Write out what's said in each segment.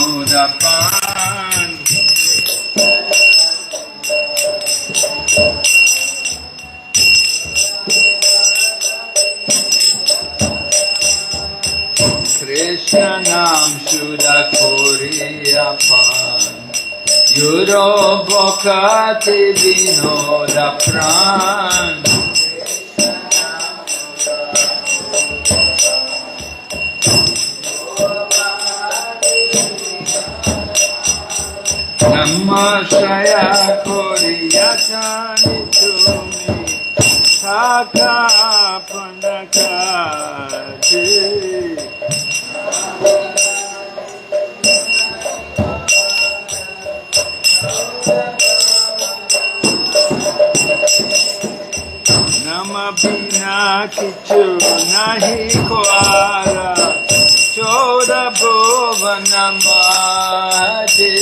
Vinodapan. Krishna Nam Shuddha Koriyapan. Yuro Bhakati Vinoda Pran. Namashaya Koriyatani Tumi Saka Pandakati. Namabina Kichu Nahi Kuala Choda Bhuvanamade.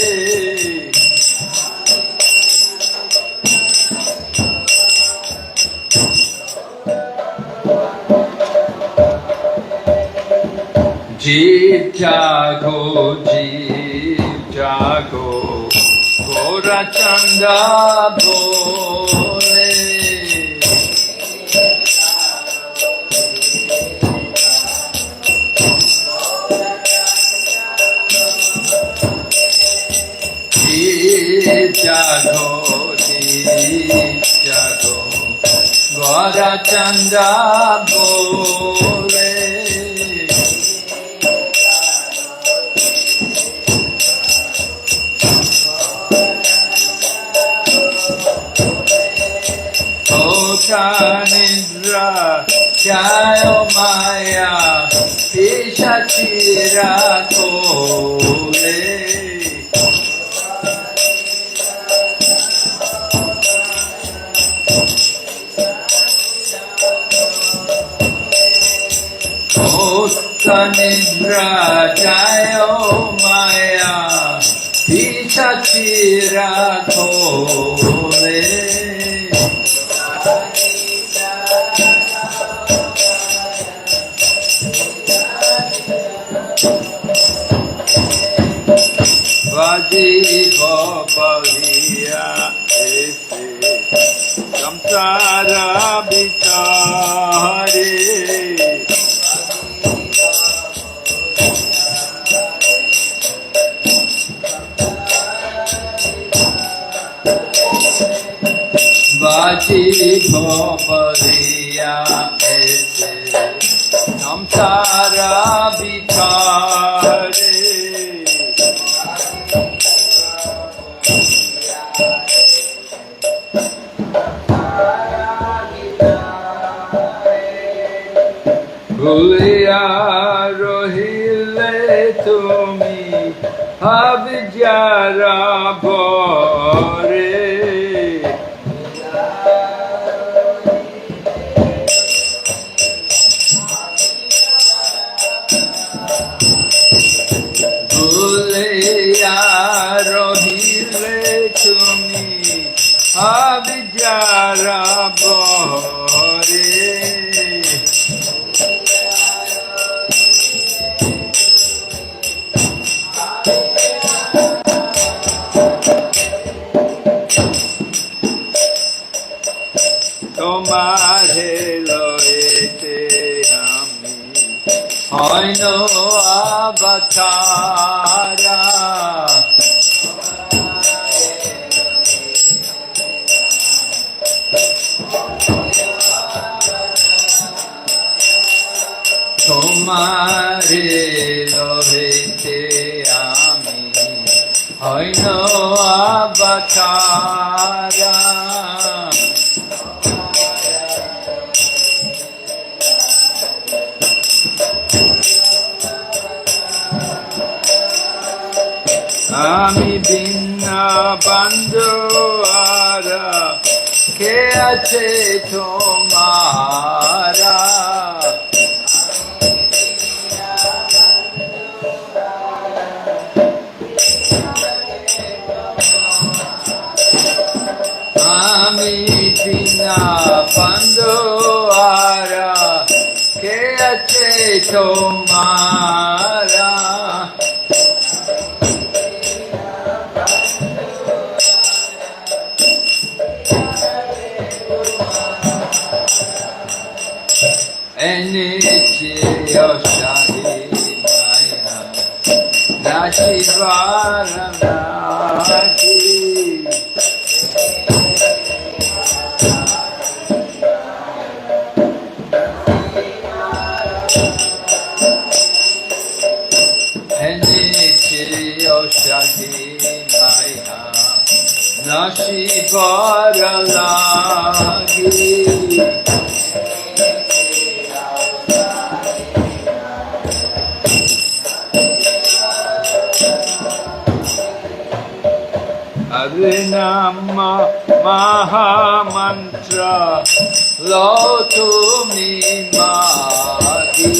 Jeev jago, Gora Chanda bole. Jeev jago, Gora Chanda bole. Nidra Jayo Maya Pisha Chira Kole. Kota Nidra Jayo Maya Pisha Chira Kole. Vajiva Paliya Ese Samsara Bitare. Vajiva Paliya Ese Samsara Bitare. Bhuliya rohile tumi abhyara bore. Bhuliya rohile tumi abhyara bore. Tomare loete ami hoino avatara. Tomare loete ami hoino avatara. Ami binna bandhu ara ke ache tomara. Ami binna bandhu ara ke ache tomara. Nichyo Shadi Maya Nashivaranaki Nichyo Shadi Maya Nashivaranaki Harinama Mahamantra Lotumi Madi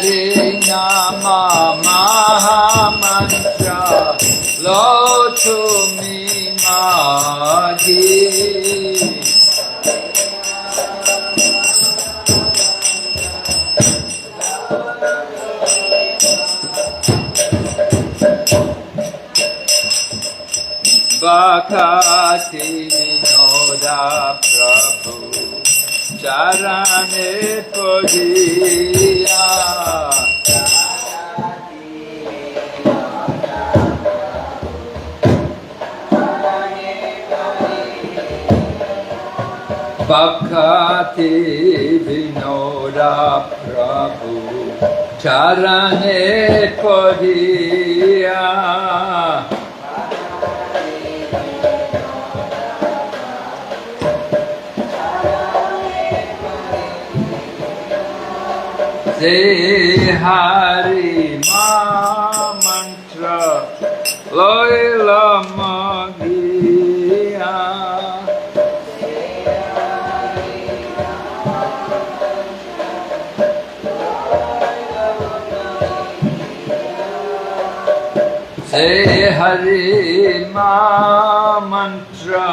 Harinama Mahamantra Lotumi Madi Bhakati Vinoda Prabhu Charane Podiya Bhakati Vinoda Prabhu Charane Podiya Say Hari Ma Mantra Loila Magiya Say Hari Ma Mantra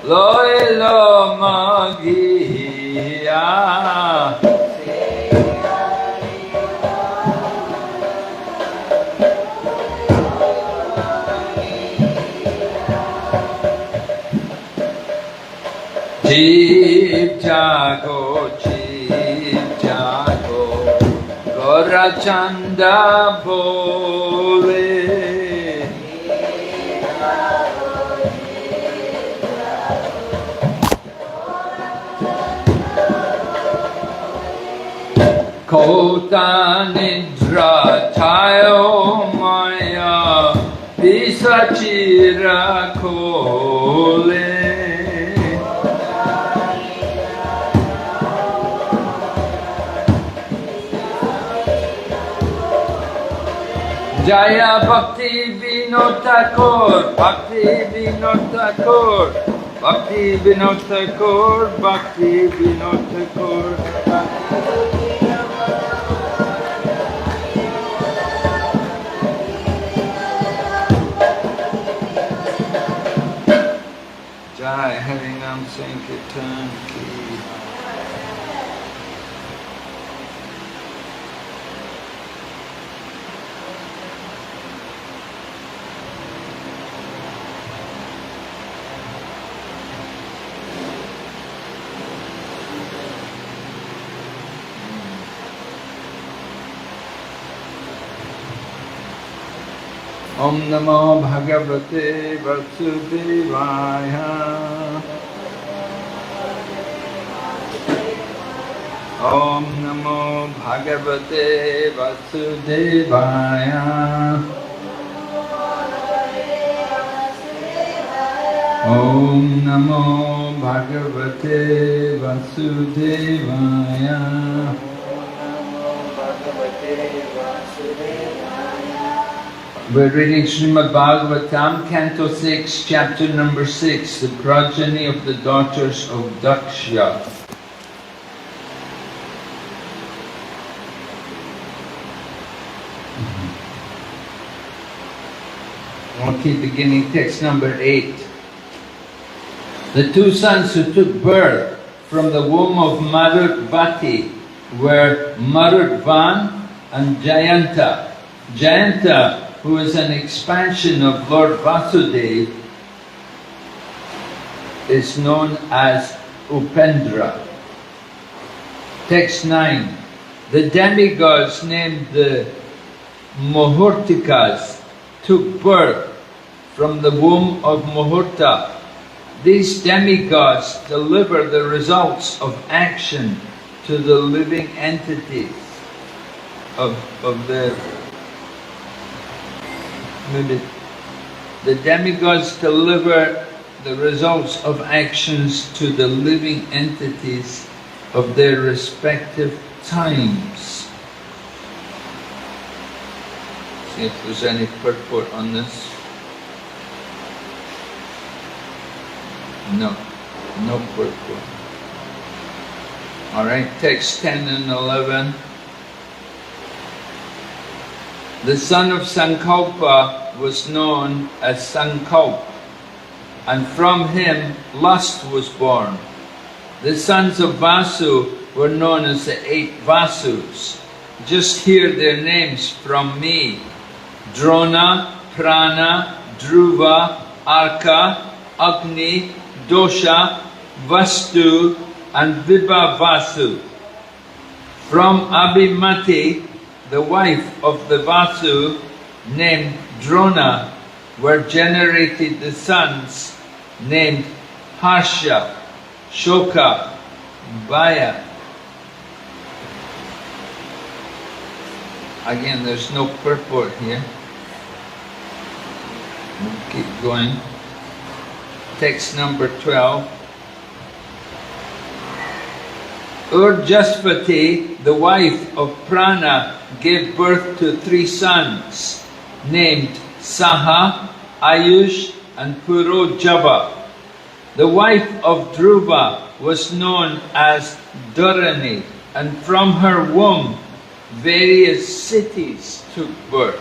Loila Magiya Jeev Jago, Gora Chanda Bole. Kota Nidra Tayo Maya Pisachira Kole. Jaya Bhakti Vinod Thakur, Bhakti Vinod Thakur, Bhakti Vinod Thakur, Bhakti Vinod Thakur. Jai Harinam Sankirtan Ki. Om Namo Bhagavate Vasudevaya. Om Namo Bhagavate Vasudevaya. Om Namo Bhagavate Vasudevaya. We're reading Srimad Bhagavatam, Canto 6, Chapter number 6, the progeny of the daughters of Daksha. We'll keep beginning text number 8. The two sons who took birth from the womb of Marudvati were Marudvan and Jayanta. Jayanta who is an expansion of Lord Vasudeva, is known as Upendra. Text 9. The demigods named the Muhurtikas took birth from the womb of Muhurta. These demigods deliver the results of action to the living entities of the demigods deliver the results of actions to the living entities of their respective times. See if there's any purport on this. No, no purport. Alright, text 10 and 11. The son of Sankalpa was known as Sankalp, and from him lust was born. The sons of Vasu were known as the 8 Vasus. Just hear their names from me: Drona, Prana, Dhruva, Arka, Agni, Dosha, Vastu, and Vibhavasu. From Abhimati, the wife of the Vasu, named Drona, were generated the sons named Harsha, Shoka, Baya. Again, there's no purport here. We'll keep going. Text number 12. Urjaspati, the wife of Prana, gave birth to 3 sons, named Saha, Ayush, and Purojava. The wife of Dhruva was known as Dharani, and from her womb various cities took birth.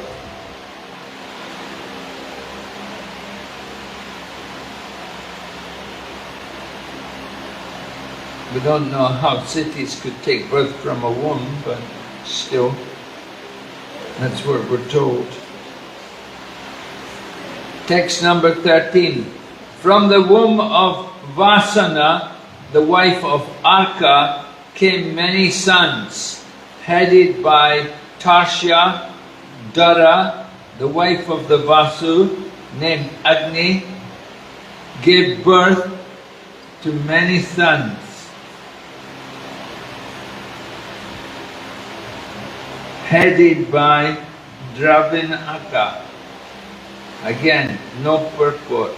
We don't know how cities could take birth from a womb, but still, that's what we're told. Text number 13. From the womb of Vasana, the wife of Arka, came many sons, headed by Tarsha. Dara, the wife of the Vasu, named Agni, gave birth to many sons. Headed by Dravinaka. Again, no purport.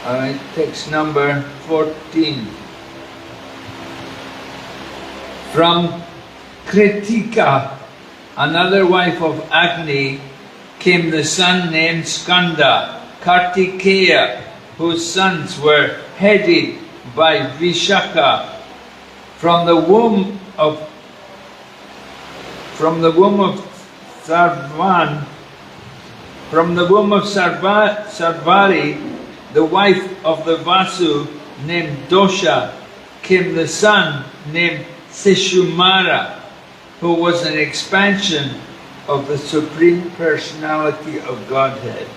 Alright, text number 14. From Kritika, another wife of Agni, came the son named Skanda, Kartikeya, whose sons were headed by Vishaka. From the womb of Sarvari, the wife of the Vasu named Dosha, came the son named Sishumara, who was an expansion of the Supreme Personality of Godhead.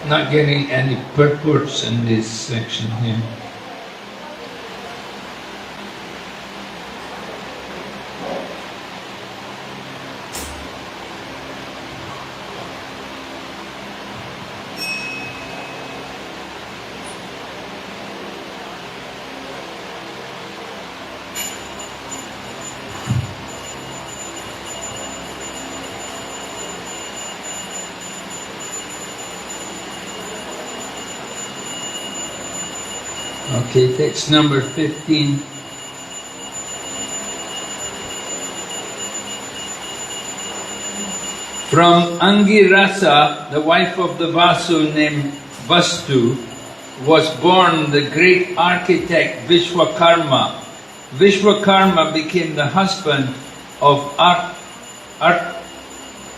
Not getting any purports in this section here. Okay, text number 15. From Angirasa, the wife of the Vasu named Vastu, was born the great architect Vishwakarma. Vishwakarma became the husband of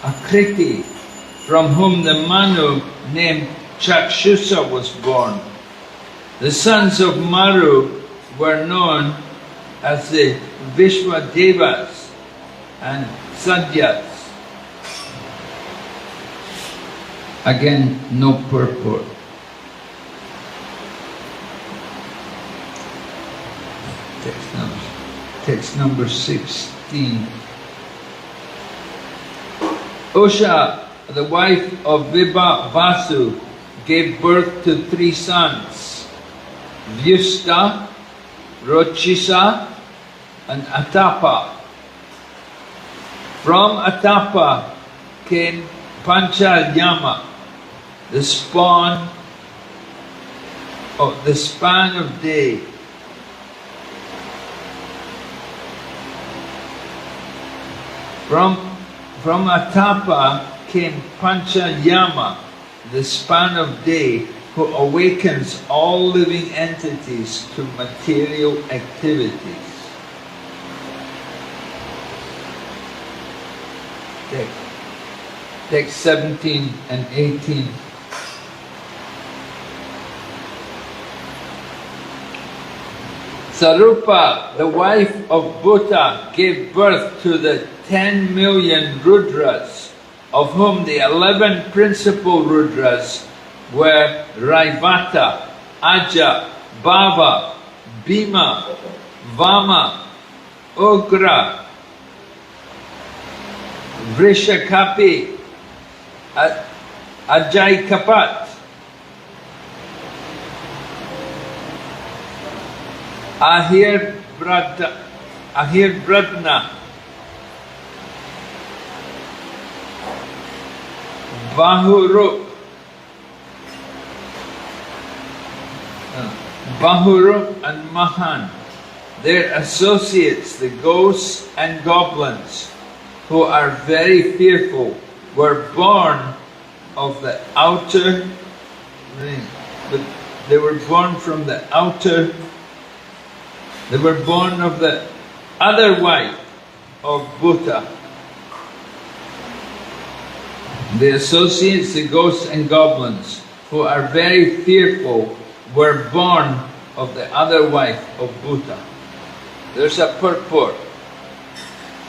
Akriti, from whom the Manu named Chakshusa was born. The sons of Maru were known as the Vishwadevas and Sadyas. Again, no purport. Text number 16. Usha, the wife of Vibha Vasu, gave birth to 3 sons, Vyusta, Rochisa, and Atapa. From Atapa came Panchalyama, the span of day. From Atapa came Panchalyama, the span of day, who awakens all living entities to material activities. Text 17 and 18. Sarupa, the wife of Bhuta, gave birth to the 10 million Rudras, of whom the 11 principal Rudras were Raivata, Aja, Bhava, Bhima, Vama, Ugra, Vrishakapi, Ajay Kapat, Ahir Bradna, Bahurup and Mahan, their associates, the ghosts and goblins, who are very fearful, were born of the outer, but they were born from the outer, they were born of the other wife of Bhuta. The associates, the ghosts and goblins, who are very fearful, were born of the other wife of Bhuta. There's a purport.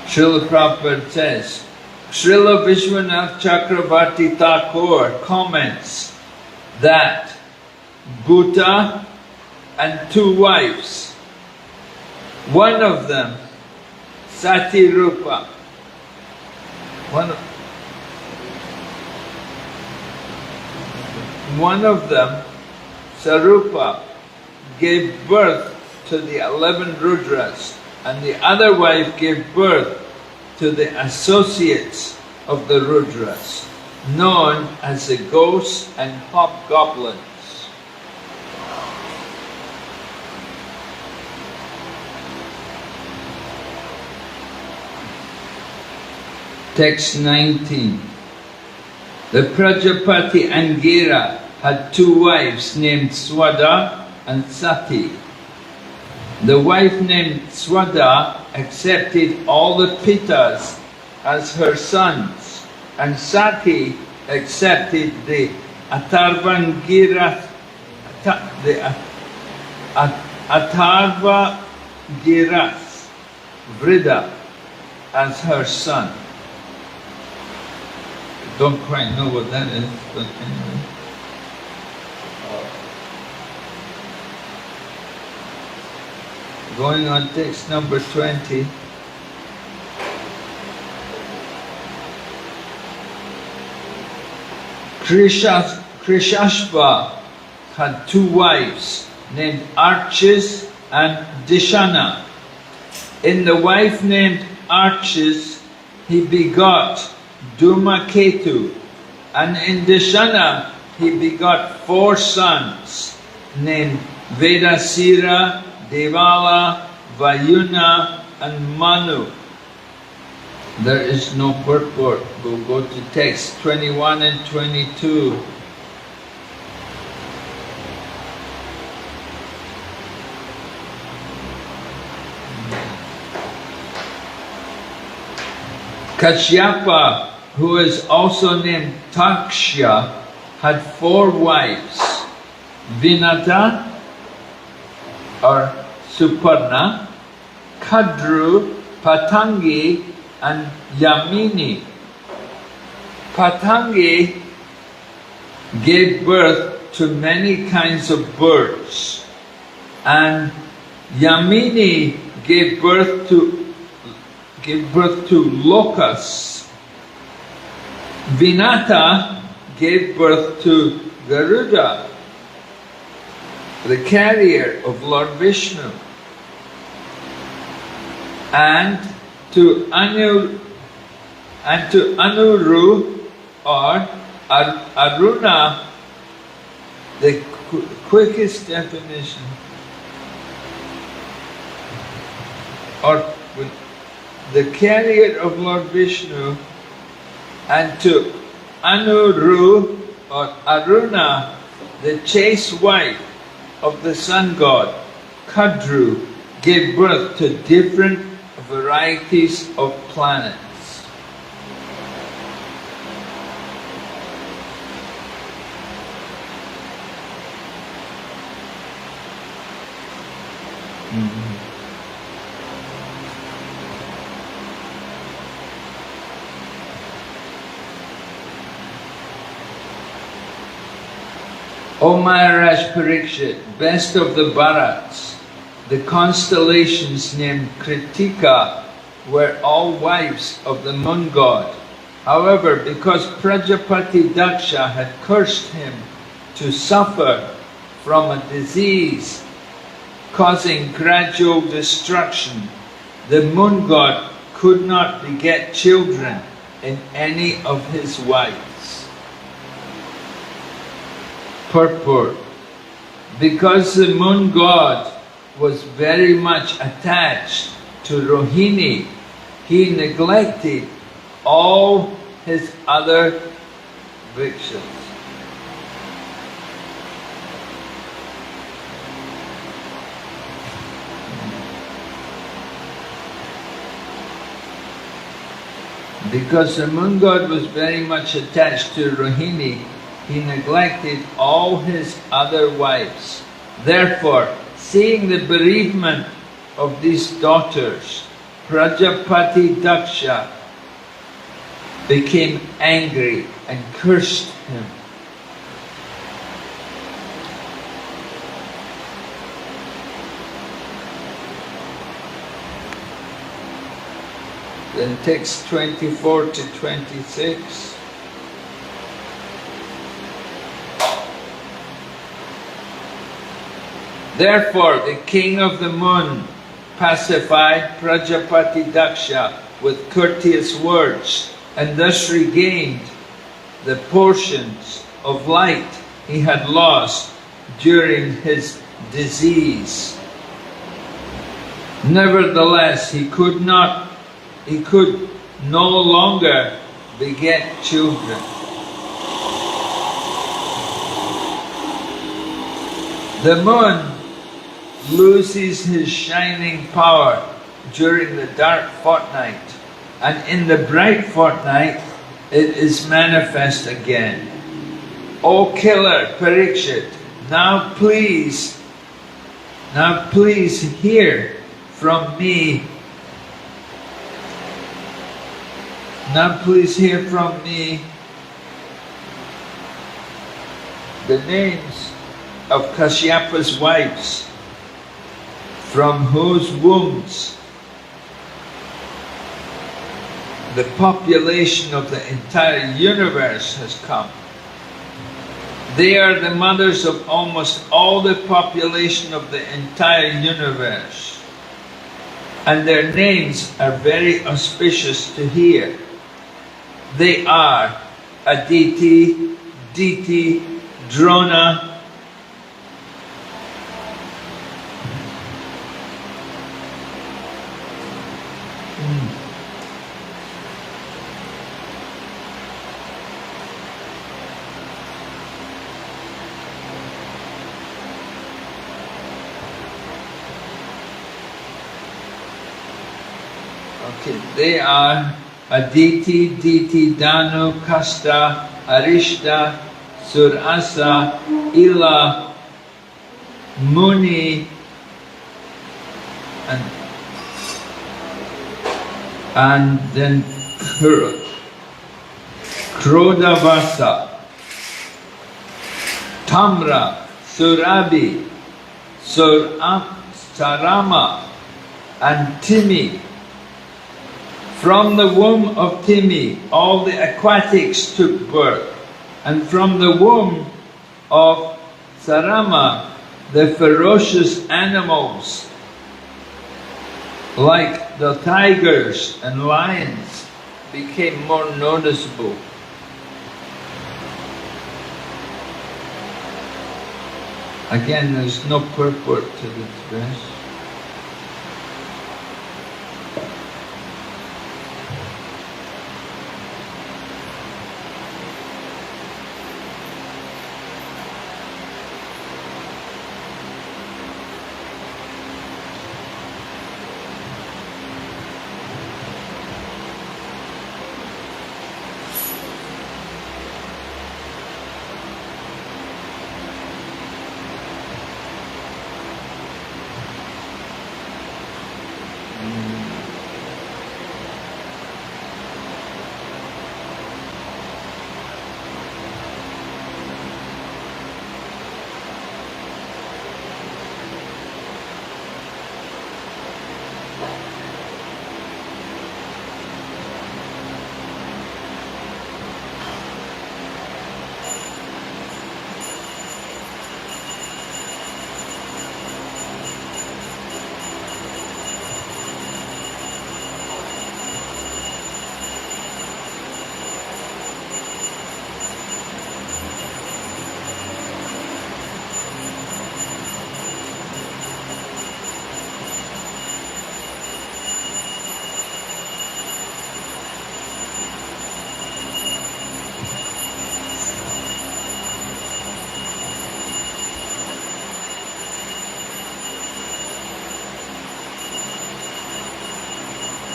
Srila Prabhupada says, Srila Vishwanath Chakravarti Thakur comments that Bhuta and 2 wives, one of them, Sati Rupa, one of them, Sarupa, gave birth to the 11 Rudras, and the other wife gave birth to the associates of the Rudras, known as the ghosts and hobgoblins. Text 19. The Prajapati Angira had 2 wives named Swada and Sati. The wife named Swada accepted all the Pitas as her sons, and Sati accepted the Atharvangiras, Atharvagiras Vrida as her son. Don't quite know what that is, but anyway. Going on text number 20. Krishashva had 2 wives named Archis and Dishana. In the wife named Archis, he begot Dhumaketu, and in Dishana he begot 4 sons named Vedasira, Devala, Vayuna and Manu. There is no purport. We'll go to text 21 and 22. Kashyapa, who is also named Taksha, had 4 wives. Vinata or Suparna, Kadru, Patangi and Yamini. Patangi gave birth to many kinds of birds, and Yamini gave birth to locusts. Vinata gave birth to Garuda, the carrier of Lord Vishnu, and to Anuru or Aruna, the quickest definition, or the carrier of Lord Vishnu, and to Anuru or Aruna, the chaste wife of the sun god, Kadru, gave birth to different varieties of planets. O Maharaj Parikshit, best of the Bharats, the constellations named Kritika were all wives of the moon god. However, because Prajapati Daksha had cursed him to suffer from a disease causing gradual destruction, the moon god could not beget children in any of his wives. Purport. Because the moon god was very much attached to Rohini, he neglected all his other victims. Because the moon god was very much attached to Rohini, he neglected all his other wives. Therefore, seeing the bereavement of these daughters, Prajapati Daksha became angry and cursed him. Then text 24 to 26. Therefore, the king of the moon pacified Prajapati Daksha with courteous words and thus regained the portions of light he had lost during his disease. Nevertheless, he could no longer beget children. The moon loses his shining power during the dark fortnight, and in the bright fortnight it is manifest again. O killer Parikshit, now please hear from me. Now please hear from me the names of Kashyapa's wives, from whose wombs the population of the entire universe has come. They are the mothers of almost all the population of the entire universe, and their names are very auspicious to hear. They are Aditi, Diti, Drona, Okay, they are Aditi, Diti, Danu, Kasta, Arishta, Surasa, Ila, Muni, and then Krodavasa, Tamra, Surabi, Sarama, and Timi. From the womb of Timi, all the aquatics took birth, and from the womb of Sarama, the ferocious animals, like the tigers and lions, became more noticeable. Again, there's no purport to this verse.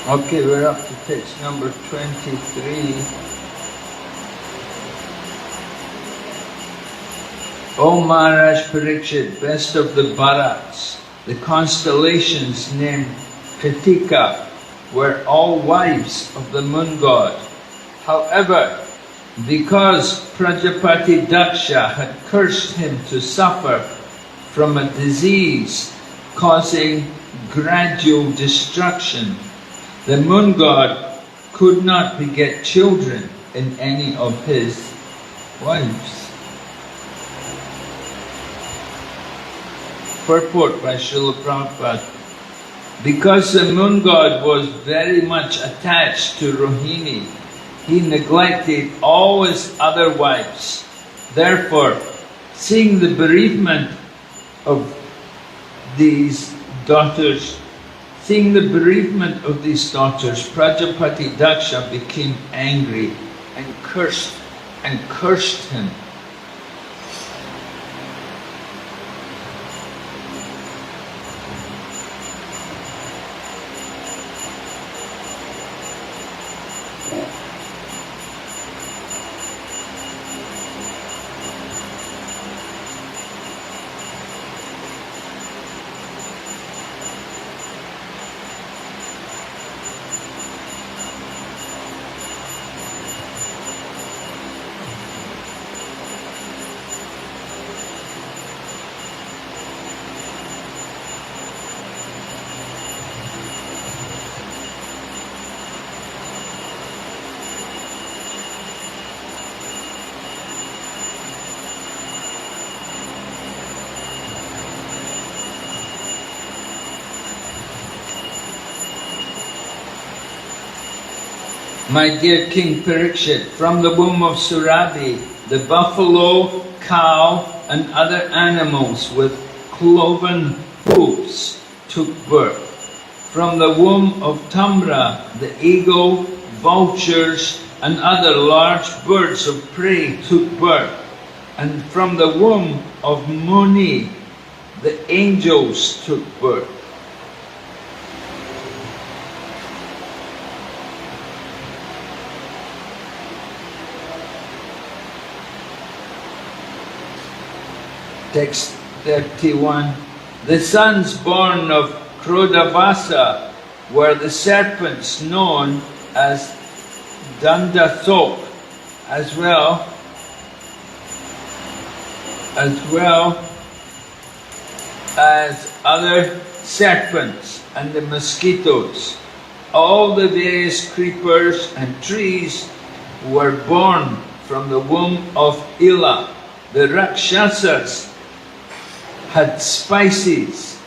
Okay, we're up to text number 23. O Maharaj Parikshit, best of the Bharats, the constellations named Kritika were all wives of the moon god. However, because Prajapati Daksha had cursed him to suffer from a disease causing gradual destruction, the moon god could not beget children in any of his wives. Purport by Srila Prabhupada. Because the moon god was very much attached to Rohini, he neglected all his other wives. Therefore, seeing the bereavement of these daughters, Prajapati Daksha became angry and cursed him. My dear King Parikshit, from the womb of Surabi, the buffalo, cow, and other animals with cloven hooves took birth. From the womb of Tamra, the eagle, vultures, and other large birds of prey took birth. And from the womb of Muni, the angels took birth. Text 31. The sons born of Krodavasa were the serpents known as Dandasok, as well as other serpents and the mosquitoes. All the various creepers and trees were born from the womb of Ila. The Rakshasas had spices.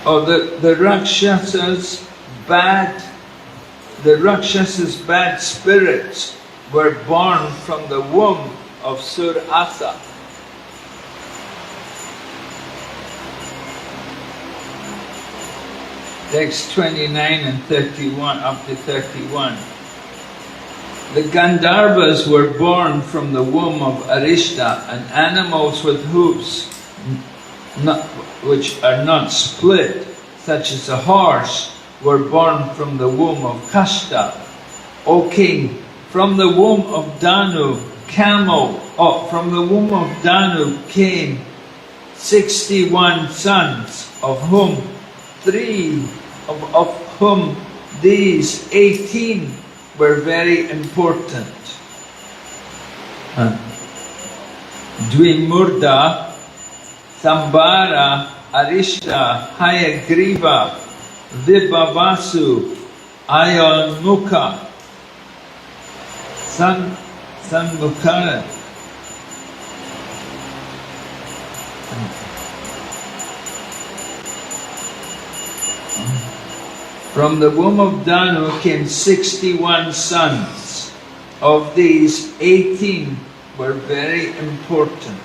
The Rakshasas' bad spirits were born from the womb of Surasa. Text 29 and 31 up to 31. The Gandharvas were born from the womb of Arishta, and animals with hooves which are not split, such as a horse, were born from the womb of Kashta. O king, from the womb of Danu came 61 sons, of whom these 18 were very important. Dvimurda, Sambara, Arishta, Hayagriva, Vibhavasu, Ayalmukha, Sanmukhara. From the womb of Danu came 61 sons. Of these, 18 were very important.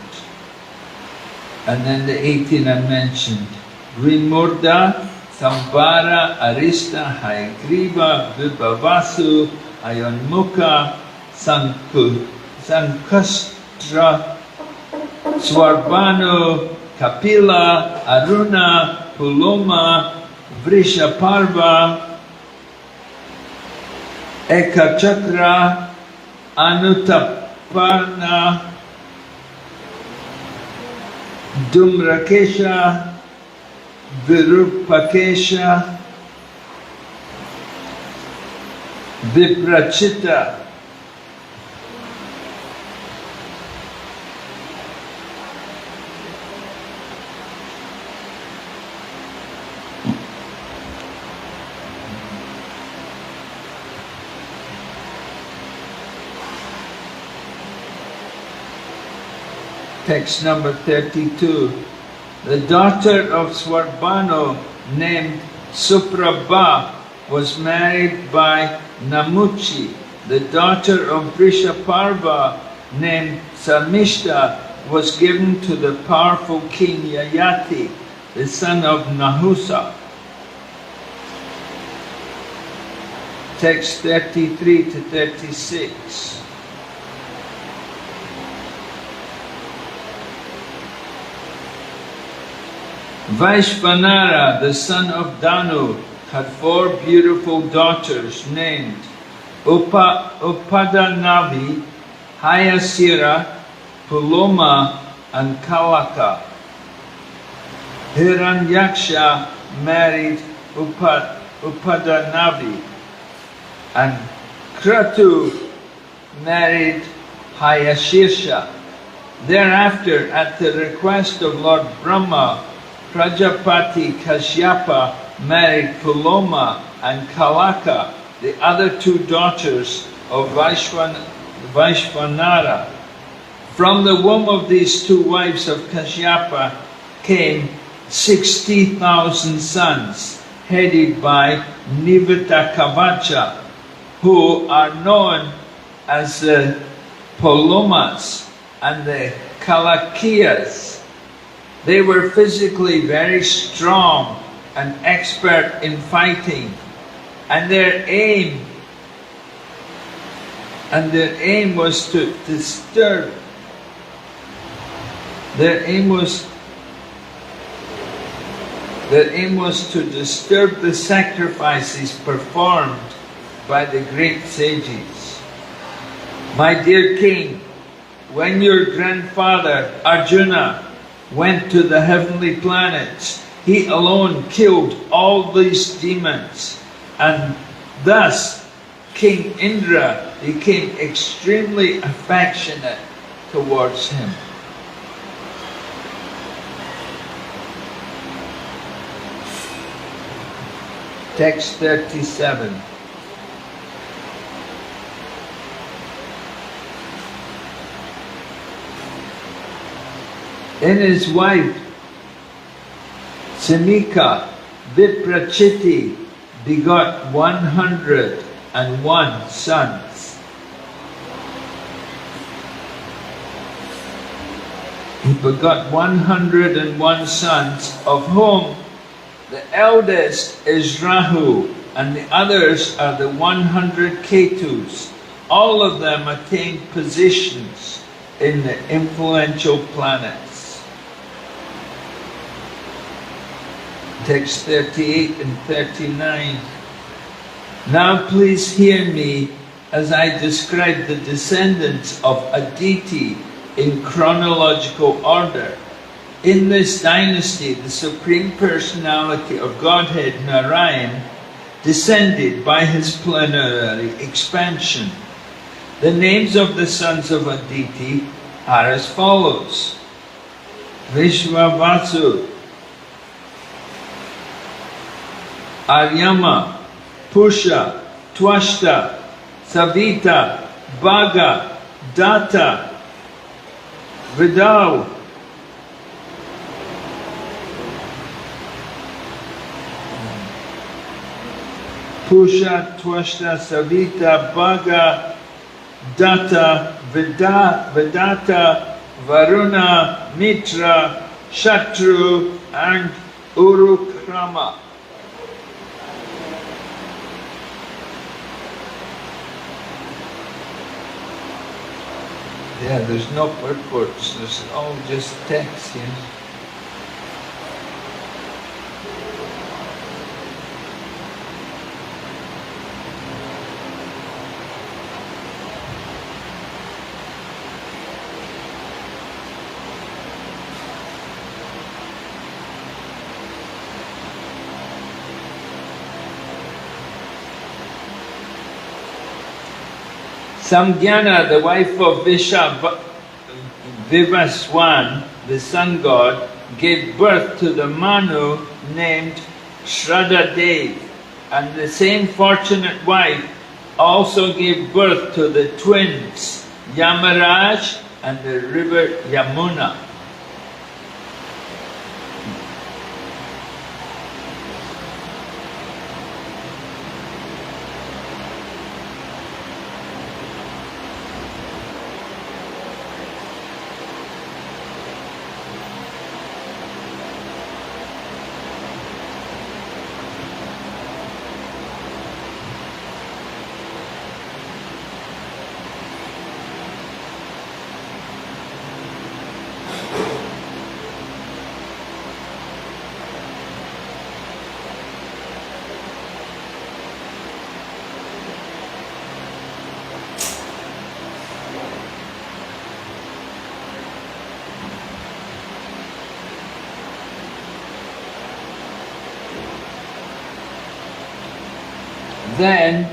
And then the 18 I mentioned. Rimurda, Sambara, Arista, Hayagriva, Vibhavasu, Ayonmukha, Sankastra, Swarbanu, Kapila, Aruna, Puloma, Vrishaparva, Ekachakra, Anutaparna, Dumrakesha, Virupakesha, Viprachita. Text number 32. The daughter of Swarbano, named Suprabha, was married by Namuchi. The daughter of Vrishaparva, named Samishta, was given to the powerful king Yayati, the son of Nahusa. Text 33 to 36. Vaishvanara, the son of Danu, had 4 beautiful daughters named Upadanavi, Hayasira, Puloma, and Kalaka. Hiranyaksha married Upadanavi, and Kratu married Hayashirsha. Thereafter, at the request of Lord Brahma, Prajapati Kashyapa married Puloma and Kalaka, the other 2 daughters of Vaishvanara. From the womb of these 2 wives of Kashyapa came 60,000 sons, headed by Nivatakavacha, who are known as the Polomas and the Kalakiyas. They were physically very strong and expert in fighting, and their aim was to disturb. Their aim was to disturb the sacrifices performed by the great sages. My dear king, when your grandfather Arjuna went to the heavenly planets, he alone killed all these demons, and thus King Indra became extremely affectionate towards him. Text 37. In his wife Simika, Viprachiti begot 101 sons. He begot 101 sons, of whom the eldest is Rahu, and the others are the 100 Ketus. All of them attained positions in the influential planets. Text 38 and 39. Now please hear me as I describe the descendants of Aditi in chronological order. In this dynasty, the Supreme Personality of Godhead Narayan descended by his plenary expansion. The names of the sons of Aditi are as follows: Vishwavasu, Aryama, Pusha, Twashta, Savita, Bhaga, Datta, Vidal, Pusha, Twashta, Savita, Bhaga, Datta, Vedata, Varuna, Mitra, Shatru, and Urukrama. Yeah, there's no purports, there's all just text here. Samgyana, the wife of Vivaswan, the sun god, gave birth to the Manu named Shraddhadev, and the same fortunate wife also gave birth to the twins Yamaraj and the river Yamuna. Then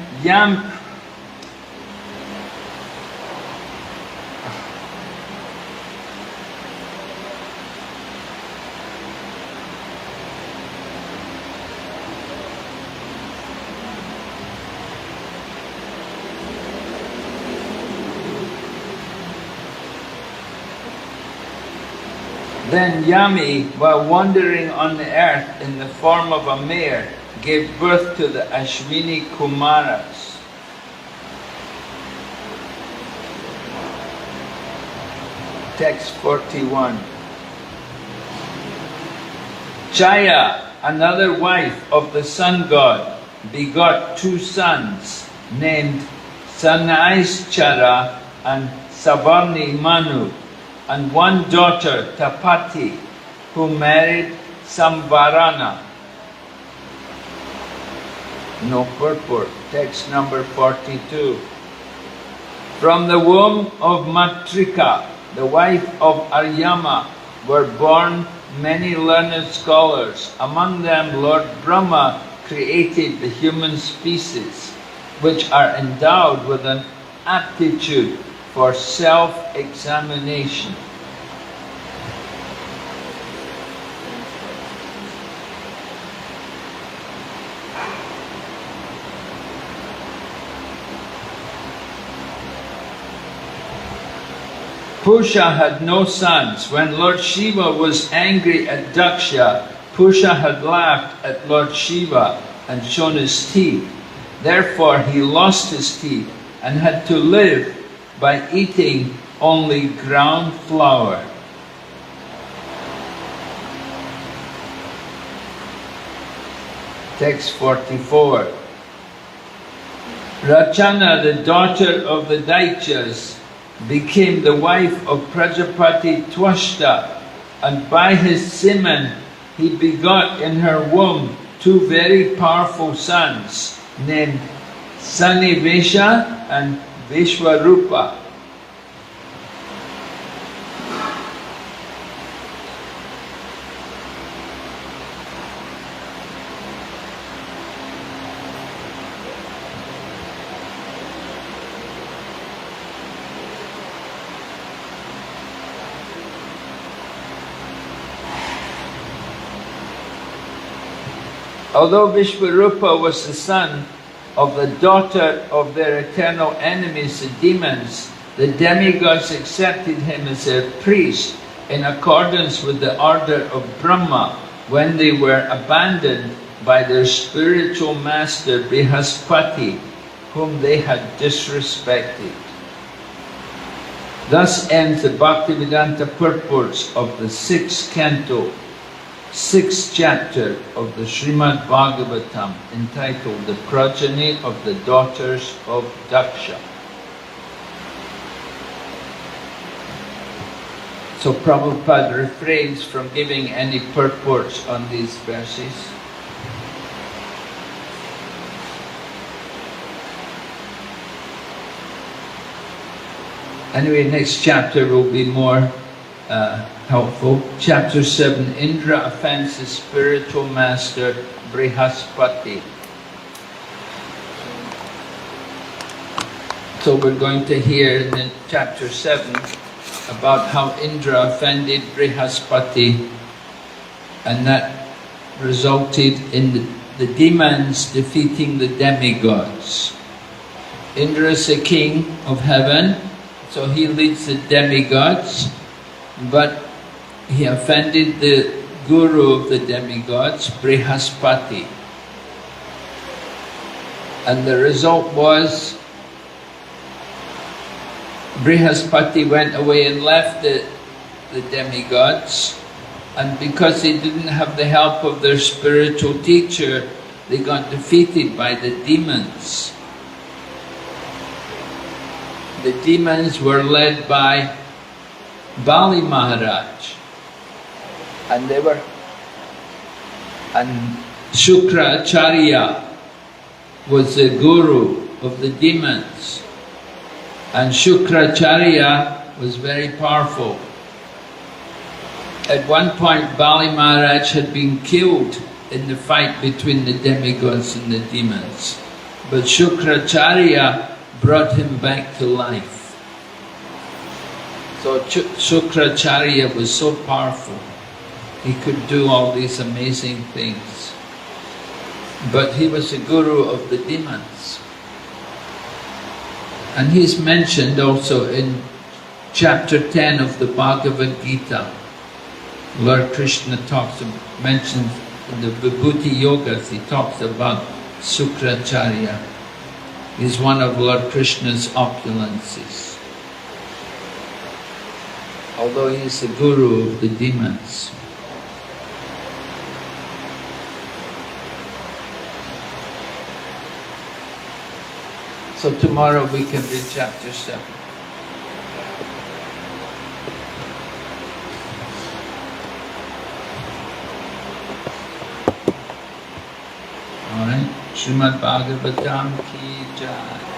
Yami, while wandering on the earth in the form of a mare, gave birth to the Ashwini Kumaras. Text 41. Chaya, another wife of the sun god, begot 2 sons named Sanaischara and Savarni Manu, and 1 daughter Tapati, who married Samvarana. No purport. Text number 42. From the womb of Matrika, the wife of Aryama, were born many learned scholars. Among them, Lord Brahma created the human species, which are endowed with an aptitude for self-examination. Pusha had no sons. When Lord Shiva was angry at Daksha, Pusha had laughed at Lord Shiva and shown his teeth. Therefore he lost his teeth and had to live by eating only ground flour. Text 44. Rachana, the daughter of the Daityas, became the wife of Prajapati Twashta, and by his semen he begot in her womb two very powerful sons, named Sanivesha and Vishwarupa. Although Vishwarupa was the son of the daughter of their eternal enemies, the demons, the demigods accepted him as their priest in accordance with the order of Brahma when they were abandoned by their spiritual master Brihaspati, whom they had disrespected. Thus ends the Bhaktivedanta purports of the 6th canto, 6th chapter of the Srimad Bhagavatam, entitled The Progeny of the Daughters of Daksha. So Prabhupada refrains from giving any purports on these verses. Anyway, next chapter will be more helpful. Chapter 7, Indra offends his spiritual master Brihaspati. So we're going to hear in chapter 7 about how Indra offended Brihaspati, and that resulted in the demons defeating the demigods. Indra is the king of heaven, so he leads the demigods, but he offended the guru of the demigods, Brihaspati. And the result was Brihaspati went away and left the demigods, and because they didn't have the help of their spiritual teacher, they got defeated by the demons. The demons were led by Bali Maharaj, and Shukracharya was the guru of the demons, and Shukracharya was very powerful. At one point Bali Maharaj had been killed in the fight between the demigods and the demons, but Shukracharya brought him back to life. So Shukracharya was so powerful, he could do all these amazing things. But he was the guru of the demons. And he's mentioned also in chapter 10 of the Bhagavad Gita. Lord Krishna mentions in the Vibhuti Yogas, he talks about Shukracharya. He's one of Lord Krishna's opulences, although he is the guru of the demons. So tomorrow we can read chapter 7. Alright, Srimad Bhagavatam ki jai.